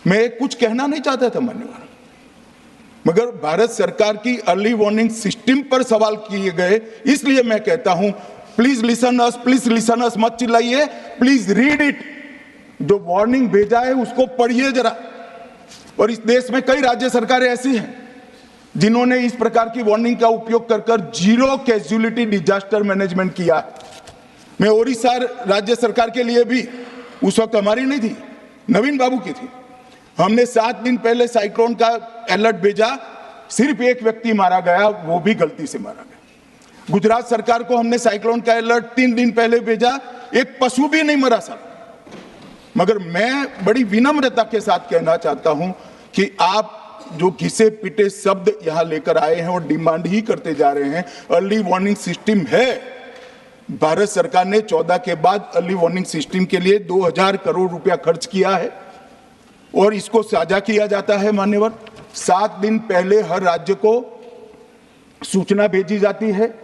मैं कुछ कहना नहीं चाहता था मान्यवर, मगर भारत सरकार की अर्ली वार्निंग सिस्टम पर सवाल किए गए, इसलिए मैं कहता हूं प्लीज लिसन अस, मत चिल्लाइए, प्लीज रीड इट। जो वार्निंग भेजा है उसको पढ़िए जरा। और इस देश में कई राज्य सरकारें ऐसी हैं जिन्होंने इस प्रकार की वार्निंग का उपयोग कर जीरो कैजुअलिटी डिजास्टर मैनेजमेंट किया। मैं ओडिशा राज्य सरकार के लिए भी, उस वक्त हमारी नहीं थी, नवीन बाबू की थी, हमने 7 दिन पहले साइक्लोन का अलर्ट भेजा, सिर्फ एक व्यक्ति मारा गया, वो भी गलती से मारा गया। गुजरात सरकार को हमने साइक्लोन का अलर्ट 3 दिन पहले भेजा, एक पशु भी नहीं मरा सर। मगर मैं बड़ी विनम्रता के साथ कहना चाहता हूं कि आप जो घिसे पिटे शब्द यहां लेकर आए हैं और डिमांड ही करते जा रहे हैं, अर्ली वार्निंग सिस्टम है। भारत सरकार ने 14 के बाद अर्ली वार्निंग सिस्टम के लिए 2000 करोड़ रुपया खर्च किया है और इसको साझा किया जाता है मान्यवर। 7 दिन पहले हर राज्य को सूचना भेजी जाती है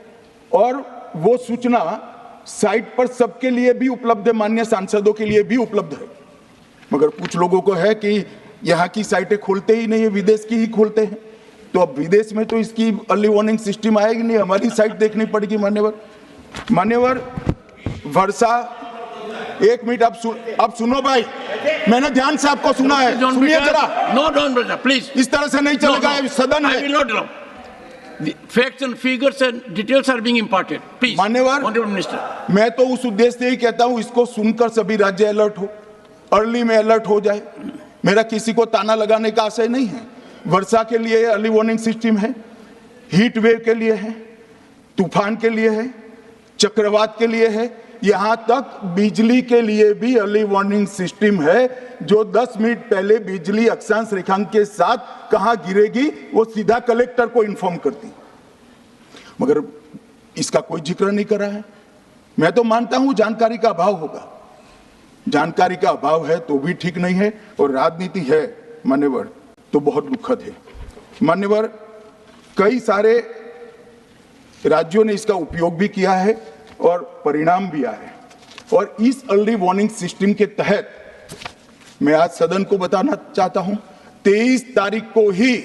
और वो सूचना साइट पर सबके लिए भी उपलब्ध है, माननीय सांसदों के लिए भी उपलब्ध है। मगर कुछ लोगों को है कि यहाँ की साइटें खोलते ही नहीं है, विदेश की ही खोलते हैं, तो अब विदेश में तो इसकी अर्ली वार्निंग सिस्टम आएगी नहीं, हमारी साइट देखनी पड़ेगी मान्यवर। वर्षा, एक मिनट आप सुनो भाई, मैंने ध्यान से आपको सुना है, सुनिए जरा। नो डोंट ब्रदर प्लीज, इस तरह से नहीं चलेगा, सदन है। The facts and figures and details are being imparted. Please, मान्यवर, Honorable Minister. मैं तो उस उद्देश्य से ही कहता हूं इसको सुनकर सभी राज्य अलर्ट हो, अर्ली में अलर्ट हो जाए। मेरा किसी को ताना लगाने का आशय नहीं है। वर्षा के लिए अर्ली वार्निंग सिस्टम है, हीट वेव के लिए है, तूफान के लिए है, चक्रवात के लिए है, यहां तक बिजली के लिए भी अर्ली वार्निंग सिस्टम है, जो 10 मिनट पहले बिजली अक्षांश रेखांक के साथ कहां गिरेगी वो सीधा कलेक्टर को इन्फॉर्म करती, मगर इसका कोई जिक्र नहीं कर रहा है। मैं तो मानता हूं जानकारी का अभाव होगा, जानकारी का अभाव है तो भी ठीक नहीं है, और राजनीति है मान्यवर तो बहुत दुखद है मान्यवर। कई सारे राज्यों ने इसका उपयोग भी किया है और परिणाम भी आए, और इस अर्ली वार्निंग सिस्टम के तहत मैं आज सदन को बताना चाहता हूं, 23 तारीख को ही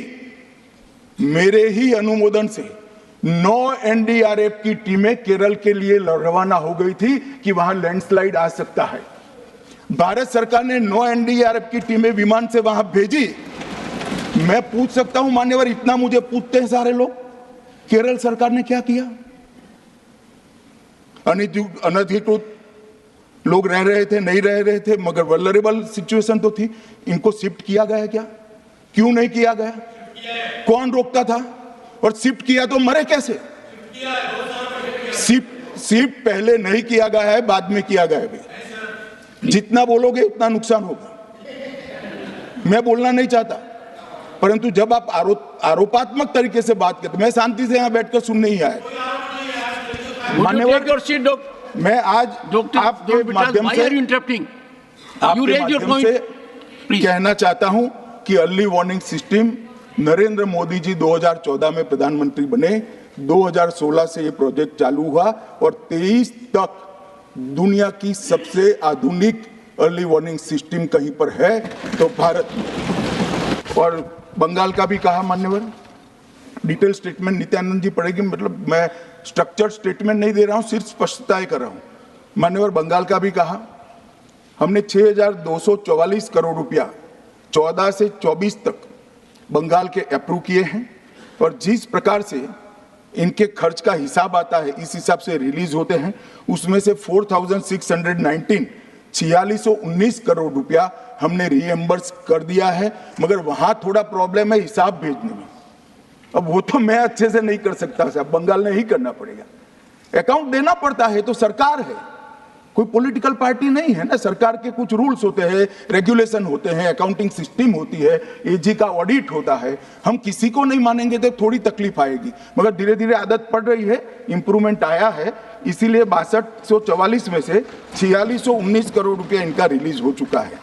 मेरे ही अनुमोदन से 9 एनडीआरएफ की टीमें केरल के लिए रवाना हो गई थी कि वहां लैंडस्लाइड आ सकता है। भारत सरकार ने 9 एनडीआरएफ की टीमें विमान से वहां भेजी। मैं पूछ सकता हूं मान्यवर, इतना मुझे पूछते हैं सारे लोग, केरल सरकार ने क्या किया? अनधिकृत लोग रह रहे थे, नहीं रह रहे थे, मगर वल्नरेबल सिचुएशन तो थी। इनको शिफ्ट किया गया क्या? क्यों नहीं किया गया? कौन रोकता था? और शिफ्ट किया तो मरे कैसे? शिफ्ट पहले नहीं किया गया है, बाद में किया गया है। जितना बोलोगे उतना नुकसान होगा। मैं बोलना नहीं चाहता, परंतु जब आप आरोपात्मक तरीके से बात करते, मैं शांति से यहां बैठकर सुनने ही आया। मान्यवर, मैं आज आपके माध्यम से कहना चाहता हूं कि early warning system Narendra Modi ji 2014 में प्रधानमंत्री बने, 2016 से ये प्रोजेक्ट चालू हुआ और 23 तक दुनिया की सबसे आधुनिक अर्ली वार्निंग सिस्टम कहीं पर है तो भारत में। और बंगाल का भी कहा मान्यवर, डिटेल स्टेटमेंट नित्यानंद जी पढ़ेगी, मतलब मैं स्ट्रक्चर्ड स्टेटमेंट नहीं दे रहा हूं, सिर्फ स्पष्टताएं कर रहा हूं। मान्यवर, बंगाल का भी कहा, हमने 6244 करोड़ रुपया 14 से 24 तक बंगाल के अप्रूव किए हैं, और जिस प्रकार से इनके खर्च का हिसाब आता है इस हिसाब से रिलीज होते हैं, उसमें से 4619 करोड़ रुपया हमने रीएम्बर्स कर दिया है, मगर वहां थोड़ा प्रॉब्लम है हिसाब भेजने में। अब वो तो मैं अच्छे से नहीं कर सकता साहब, बंगाल ने ही करना पड़ेगा। अकाउंट देना पड़ता है तो सरकार है, कोई पॉलिटिकल पार्टी नहीं है ना। सरकार के कुछ रूल्स होते हैं, रेगुलेशन होते हैं, अकाउंटिंग सिस्टम होती है, एजी का ऑडिट होता है। हम किसी को नहीं मानेंगे तो थोड़ी तकलीफ आएगी, मगर धीरे धीरे आदत पड़ रही है, इंप्रूवमेंट आया है, इसीलिए 6244 में से 4619 करोड़ रुपया इनका रिलीज हो चुका है।